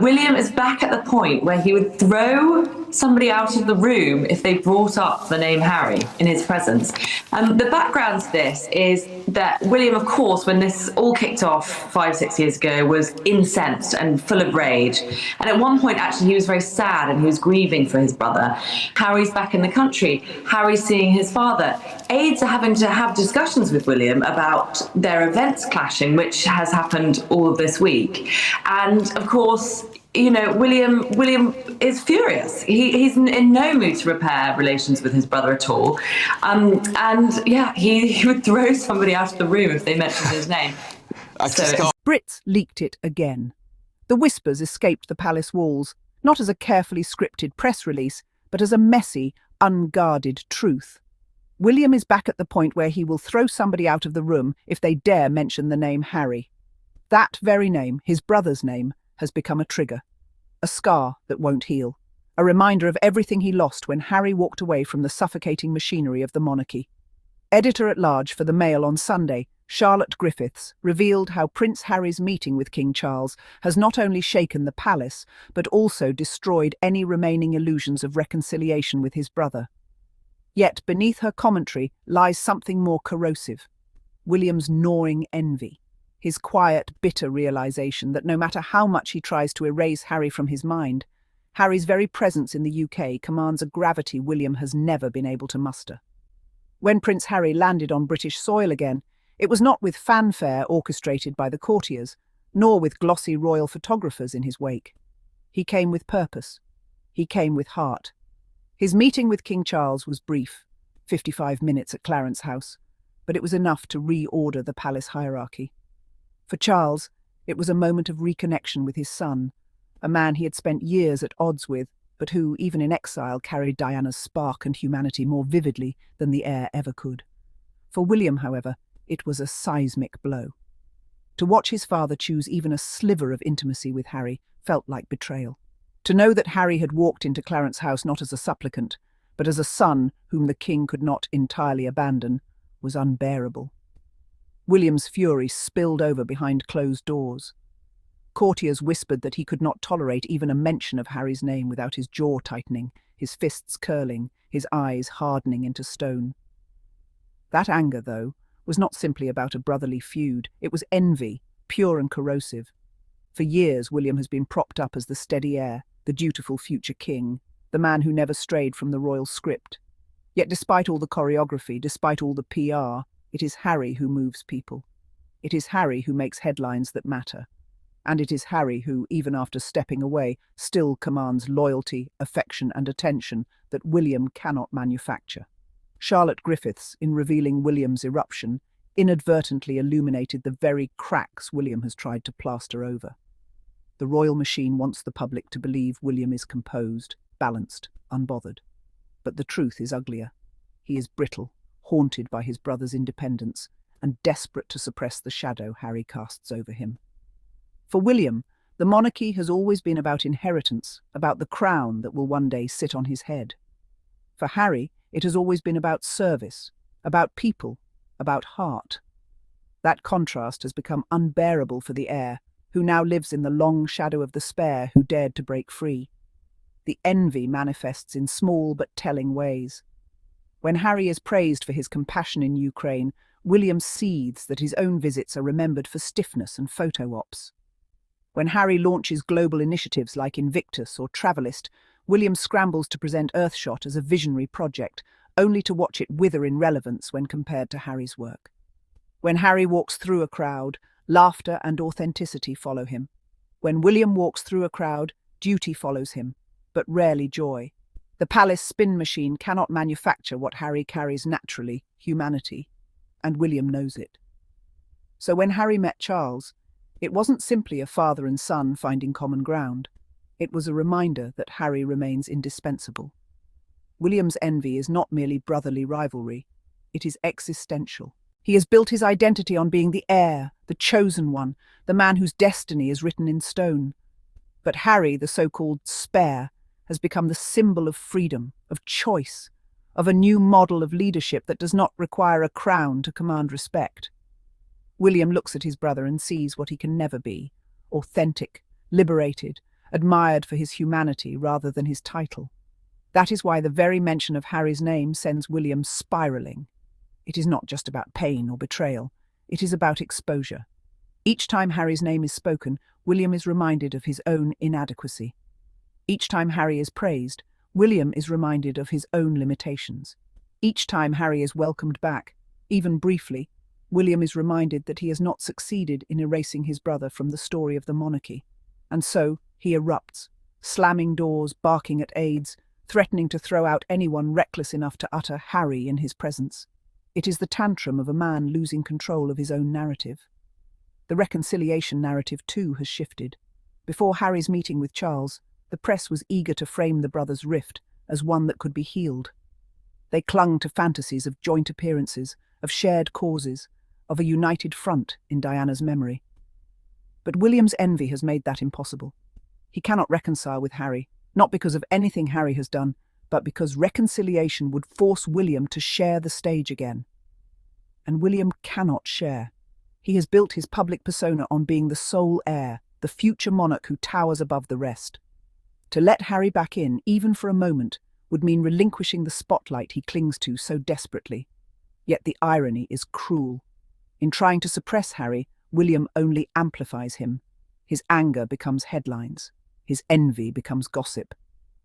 William is back at the point where he would throw somebody out of the room if they brought up the name Harry in his presence. The background to this is that William, of course, when this all kicked off 5-6 years ago, was incensed and full of rage. And at one point, actually, he was very sad and he was grieving for his brother. Harry's back in the country. Harry's seeing his father. Aides are having to have discussions with William about their events clashing, which has happened all of this week. And of course, William is furious. He's in no mood to repair relations with his brother at all. He would throw somebody out of the room if they mentioned his name. Brits leaked it again. The whispers escaped the palace walls, not as a carefully scripted press release, but as a messy, unguarded truth. William is back at the point where he will throw somebody out of the room if they dare mention the name Harry. That very name, his brother's name, has become a trigger, a scar that won't heal, a reminder of everything he lost when Harry walked away from the suffocating machinery of the monarchy. Editor-at-large for the Mail on Sunday, Charlotte Griffiths, revealed how Prince Harry's meeting with King Charles has not only shaken the palace, but also destroyed any remaining illusions of reconciliation with his brother. Yet beneath her commentary lies something more corrosive: William's gnawing envy. His quiet, bitter realization that no matter how much he tries to erase Harry from his mind, Harry's very presence in the UK commands a gravity William has never been able to muster. When Prince Harry landed on British soil again, it was not with fanfare orchestrated by the courtiers, nor with glossy royal photographers in his wake. He came with purpose. He came with heart. His meeting with King Charles was brief, 55 minutes at Clarence House, but it was enough to reorder the palace hierarchy. For Charles, it was a moment of reconnection with his son, a man he had spent years at odds with, but who, even in exile, carried Diana's spark and humanity more vividly than the heir ever could. For William, however, it was a seismic blow. To watch his father choose even a sliver of intimacy with Harry felt like betrayal. To know that Harry had walked into Clarence House not as a supplicant, but as a son whom the king could not entirely abandon, was unbearable. William's fury spilled over behind closed doors. Courtiers whispered that he could not tolerate even a mention of Harry's name without his jaw tightening, his fists curling, his eyes hardening into stone. That anger, though, was not simply about a brotherly feud. It was envy, pure and corrosive. For years, William has been propped up as the steady heir, the dutiful future king, the man who never strayed from the royal script. Yet despite all the choreography, despite all the PR, it is Harry who moves people. It is Harry who makes headlines that matter. And it is Harry who, even after stepping away, still commands loyalty, affection and attention that William cannot manufacture. Charlotte Griffiths, in revealing William's eruption, inadvertently illuminated the very cracks William has tried to plaster over. The royal machine wants the public to believe William is composed, balanced, unbothered. But the truth is uglier. He is brittle, haunted by his brother's independence, and desperate to suppress the shadow Harry casts over him. For William, the monarchy has always been about inheritance, about the crown that will one day sit on his head. For Harry, it has always been about service, about people, about heart. That contrast has become unbearable for the heir, who now lives in the long shadow of the spare who dared to break free. The envy manifests in small but telling ways. When Harry is praised for his compassion in Ukraine, William seethes that his own visits are remembered for stiffness and photo ops. When Harry launches global initiatives like Invictus or Travelist, William scrambles to present Earthshot as a visionary project, only to watch it wither in relevance when compared to Harry's work. When Harry walks through a crowd, laughter and authenticity follow him. When William walks through a crowd, duty follows him, but rarely joy. The palace spin machine cannot manufacture what Harry carries naturally, humanity, and William knows it. So when Harry met Charles, it wasn't simply a father and son finding common ground. It was a reminder that Harry remains indispensable. William's envy is not merely brotherly rivalry, it is existential. He has built his identity on being the heir, the chosen one, the man whose destiny is written in stone. But Harry, the so-called spare, has become the symbol of freedom, of choice, of a new model of leadership that does not require a crown to command respect. William looks at his brother and sees what he can never be: authentic, liberated, admired for his humanity rather than his title. That is why the very mention of Harry's name sends William spiralling. It is not just about pain or betrayal, it is about exposure. Each time Harry's name is spoken, William is reminded of his own inadequacy. Each time Harry is praised, William is reminded of his own limitations. Each time Harry is welcomed back, even briefly, William is reminded that he has not succeeded in erasing his brother from the story of the monarchy. And so he erupts, slamming doors, barking at aides, threatening to throw out anyone reckless enough to utter Harry in his presence. It is the tantrum of a man losing control of his own narrative. The reconciliation narrative, too, has shifted. Before Harry's meeting with Charles, the press was eager to frame the brothers' rift as one that could be healed. They clung to fantasies of joint appearances, of shared causes, of a united front in Diana's memory. But William's envy has made that impossible. He cannot reconcile with Harry, not because of anything Harry has done, but because reconciliation would force William to share the stage again. And William cannot share. He has built his public persona on being the sole heir, the future monarch who towers above the rest. To let Harry back in, even for a moment, would mean relinquishing the spotlight he clings to so desperately. Yet the irony is cruel. In trying to suppress Harry, William only amplifies him. His anger becomes headlines. His envy becomes gossip.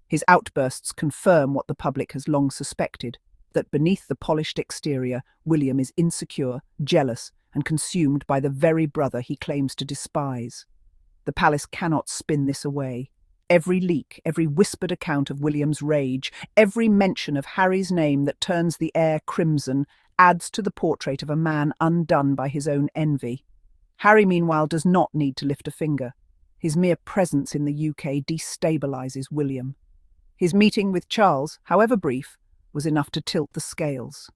His outbursts confirm what the public has long suspected, that beneath the polished exterior, William is insecure, jealous, and consumed by the very brother he claims to despise. The palace cannot spin this away. Every leak, every whispered account of William's rage, every mention of Harry's name that turns the air crimson adds to the portrait of a man undone by his own envy. Harry, meanwhile, does not need to lift a finger. His mere presence in the UK destabilises William. His meeting with Charles, however brief, was enough to tilt the scales.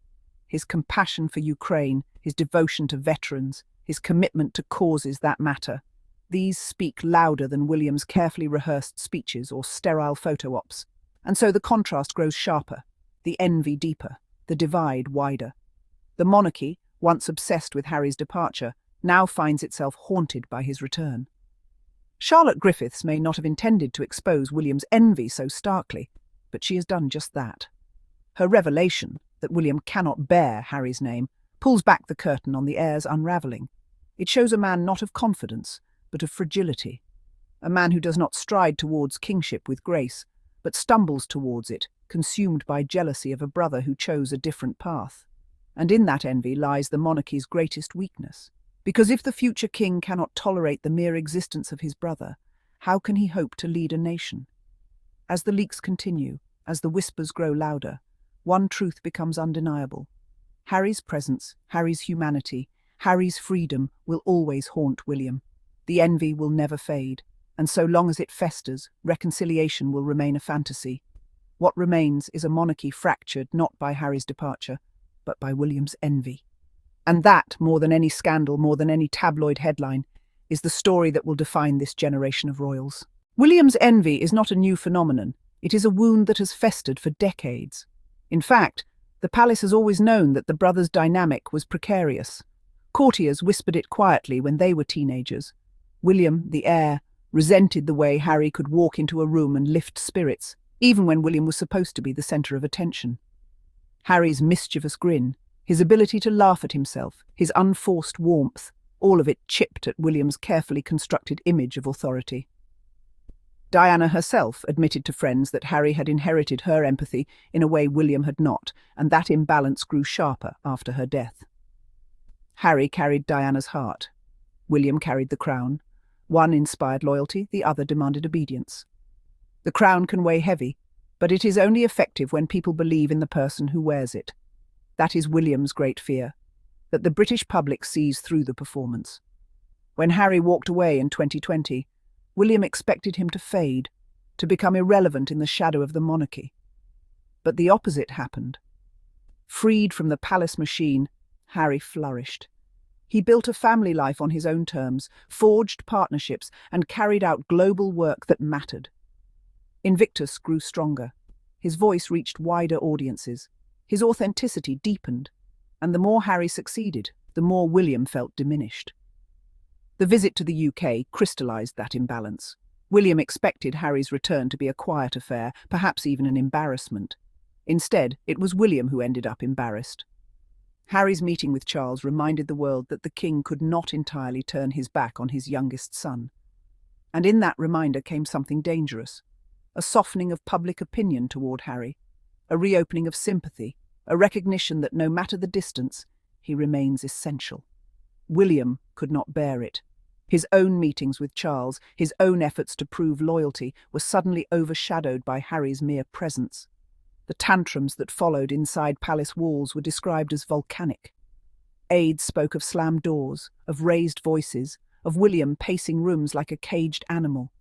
His compassion for Ukraine, his devotion to veterans, his commitment to causes that matter, these speak louder than William's carefully rehearsed speeches or sterile photo ops. And so the contrast grows sharper, the envy deeper, the divide wider. The monarchy, once obsessed with Harry's departure, now finds itself haunted by his return. Charlotte Griffiths may not have intended to expose William's envy so starkly, but she has done just that. Her revelation, that William cannot bear Harry's name, pulls back the curtain on the heir's unravelling. It shows a man not of confidence, but of fragility. A man who does not stride towards kingship with grace, but stumbles towards it, consumed by jealousy of a brother who chose a different path. And in that envy lies the monarchy's greatest weakness. Because if the future king cannot tolerate the mere existence of his brother, how can he hope to lead a nation? As the leaks continue, as the whispers grow louder, one truth becomes undeniable. Harry's presence, Harry's humanity, Harry's freedom will always haunt William. The envy will never fade, and so long as it festers, reconciliation will remain a fantasy. What remains is a monarchy fractured not by Harry's departure, but by William's envy. And that, more than any scandal, more than any tabloid headline, is the story that will define this generation of royals. William's envy is not a new phenomenon. It is a wound that has festered for decades. In fact, the palace has always known that the brothers' dynamic was precarious. Courtiers whispered it quietly when they were teenagers. William, the heir, resented the way Harry could walk into a room and lift spirits, even when William was supposed to be the centre of attention. Harry's mischievous grin, his ability to laugh at himself, his unforced warmth, all of it chipped at William's carefully constructed image of authority. Diana herself admitted to friends that Harry had inherited her empathy in a way William had not, and that imbalance grew sharper after her death. Harry carried Diana's heart. William carried the crown. One inspired loyalty, the other demanded obedience. The crown can weigh heavy, but it is only effective when people believe in the person who wears it. That is William's great fear, that the British public sees through the performance. When Harry walked away in 2020, William expected him to fade, to become irrelevant in the shadow of the monarchy. But the opposite happened. Freed from the palace machine, Harry flourished. He built a family life on his own terms, forged partnerships, and carried out global work that mattered. Invictus grew stronger. His voice reached wider audiences. His authenticity deepened, and the more Harry succeeded, the more William felt diminished. The visit to the UK crystallised that imbalance. William expected Harry's return to be a quiet affair, perhaps even an embarrassment. Instead, it was William who ended up embarrassed. Harry's meeting with Charles reminded the world that the king could not entirely turn his back on his youngest son. And in that reminder came something dangerous, a softening of public opinion toward Harry, a reopening of sympathy, a recognition that no matter the distance, he remains essential. William could not bear it. His own meetings with Charles, his own efforts to prove loyalty, were suddenly overshadowed by Harry's mere presence. The tantrums that followed inside palace walls were described as volcanic. Aides spoke of slammed doors, of raised voices, of William pacing rooms like a caged animal.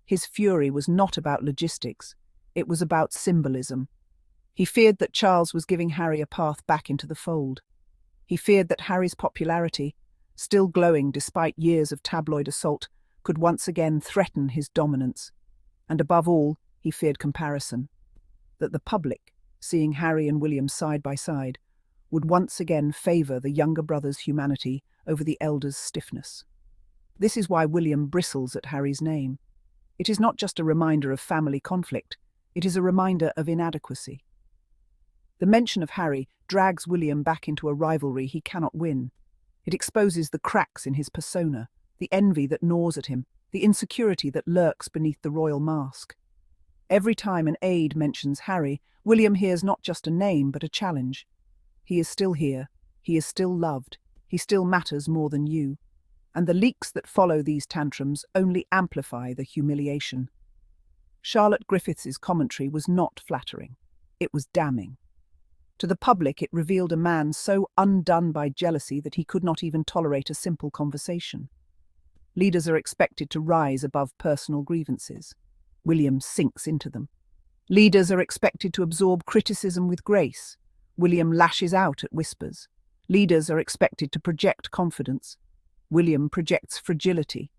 His fury was not about logistics, it was about symbolism. He feared that Charles was giving Harry a path back into the fold. He feared that Harry's popularity, still glowing despite years of tabloid assault, could once again threaten his dominance. And above all, he feared comparison. That the public, seeing Harry and William side by side, would once again favour the younger brother's humanity over the elder's stiffness. This is why William bristles at Harry's name. It is not just a reminder of family conflict, it is a reminder of inadequacy. The mention of Harry drags William back into a rivalry he cannot win. It exposes the cracks in his persona, the envy that gnaws at him, the insecurity that lurks beneath the royal mask. Every time an aide mentions Harry, William hears not just a name but a challenge. He is still here, he is still loved, he still matters more than you. And the leaks that follow these tantrums only amplify the humiliation. Charlotte Griffiths' commentary was not flattering. It was damning. To the public, it revealed a man so undone by jealousy that he could not even tolerate a simple conversation. Leaders are expected to rise above personal grievances. William sinks into them. Leaders are expected to absorb criticism with grace. William lashes out at whispers. Leaders are expected to project confidence. William projects fragility.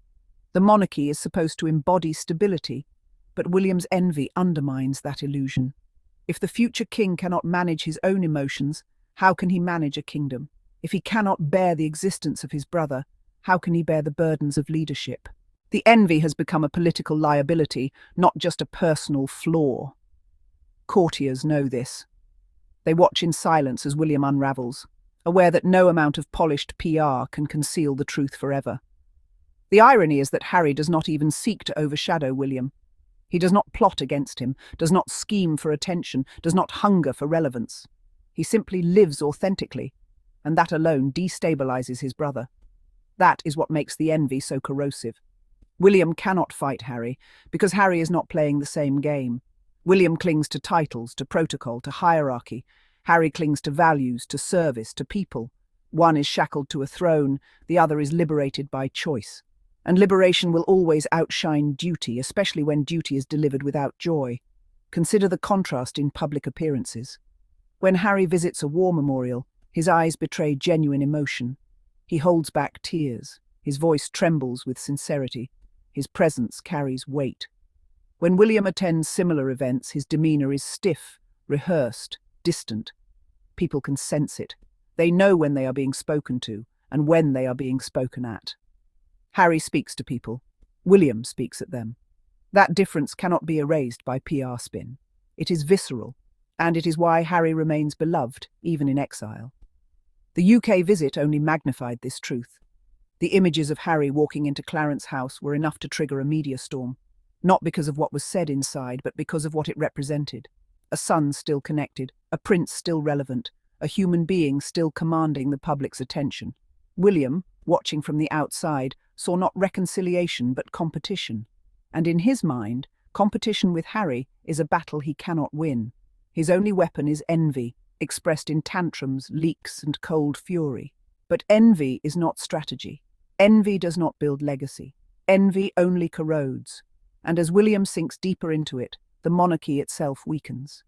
The monarchy is supposed to embody stability, but William's envy undermines that illusion. If the future king cannot manage his own emotions, how can he manage a kingdom? If he cannot bear the existence of his brother, how can he bear the burdens of leadership? The envy has become a political liability, not just a personal flaw. Courtiers know this. They watch in silence as William unravels, aware that no amount of polished PR can conceal the truth forever. The irony is that Harry does not even seek to overshadow William. He does not plot against him, does not scheme for attention, does not hunger for relevance. He simply lives authentically, and that alone destabilizes his brother. That is what makes the envy so corrosive. William cannot fight Harry, because Harry is not playing the same game. William clings to titles, to protocol, to hierarchy. Harry clings to values, to service, to people. One is shackled to a throne, the other is liberated by choice. And liberation will always outshine duty, especially when duty is delivered without joy. Consider the contrast in public appearances. When Harry visits a war memorial, his eyes betray genuine emotion. He holds back tears. His voice trembles with sincerity. His presence carries weight. When William attends similar events, his demeanour is stiff, rehearsed, distant. People can sense it. They know when they are being spoken to and when they are being spoken at. Harry speaks to people. William speaks at them. That difference cannot be erased by PR spin. It is visceral, and it is why Harry remains beloved, even in exile. The UK visit only magnified this truth. The images of Harry walking into Clarence House were enough to trigger a media storm, not because of what was said inside, but because of what it represented. A son still connected, a prince still relevant, a human being still commanding the public's attention. William, watching from the outside, saw not reconciliation but competition. And in his mind, competition with Harry is a battle he cannot win. His only weapon is envy, expressed in tantrums, leaks, and cold fury. But envy is not strategy. Envy does not build legacy. Envy only corrodes. And as William sinks deeper into it, the monarchy itself weakens.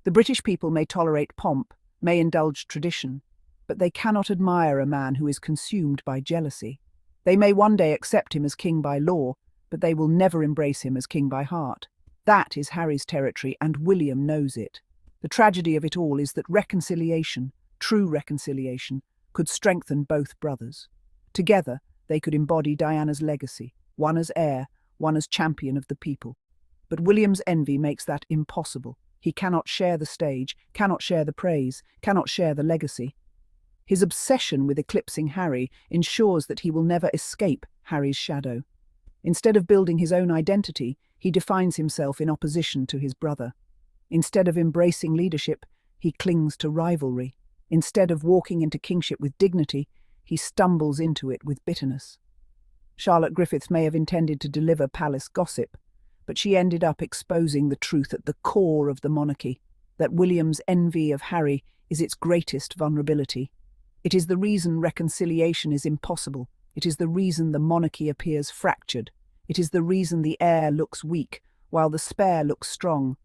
The British people may tolerate pomp, may indulge tradition, but they cannot admire a man who is consumed by jealousy. They may one day accept him as king by law, but they will never embrace him as king by heart. That is Harry's territory, and William knows it. The tragedy of it all is that reconciliation, true reconciliation, could strengthen both brothers. Together, they could embody Diana's legacy, one as heir, one as champion of the people. But William's envy makes that impossible. He cannot share the stage, cannot share the praise, cannot share the legacy. His obsession with eclipsing Harry ensures that he will never escape Harry's shadow. Instead of building his own identity, he defines himself in opposition to his brother. Instead of embracing leadership, he clings to rivalry. Instead of walking into kingship with dignity, he stumbles into it with bitterness. Charlotte Griffiths may have intended to deliver palace gossip, but she ended up exposing the truth at the core of the monarchy, that William's envy of Harry is its greatest vulnerability. It is the reason reconciliation is impossible. It is the reason the monarchy appears fractured. It is the reason the heir looks weak, while the spare looks strong.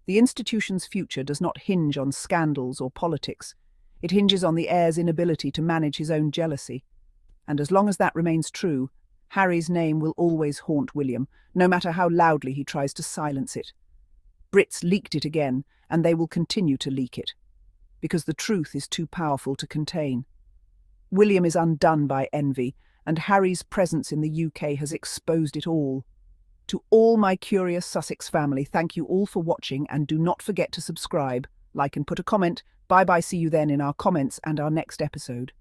The institution's future does not hinge on scandals or politics. It hinges on the heir's inability to manage his own jealousy. And as long as that remains true, Harry's name will always haunt William, no matter how loudly he tries to silence it. Brits leaked it again, and they will continue to leak it, because the truth is too powerful to contain. William is undone by envy, and Harry's presence in the UK has exposed it all. To all my curious Sussex family, thank you all for watching, and do not forget to subscribe, like and put a comment. Bye-bye, see you then in our comments and our next episode.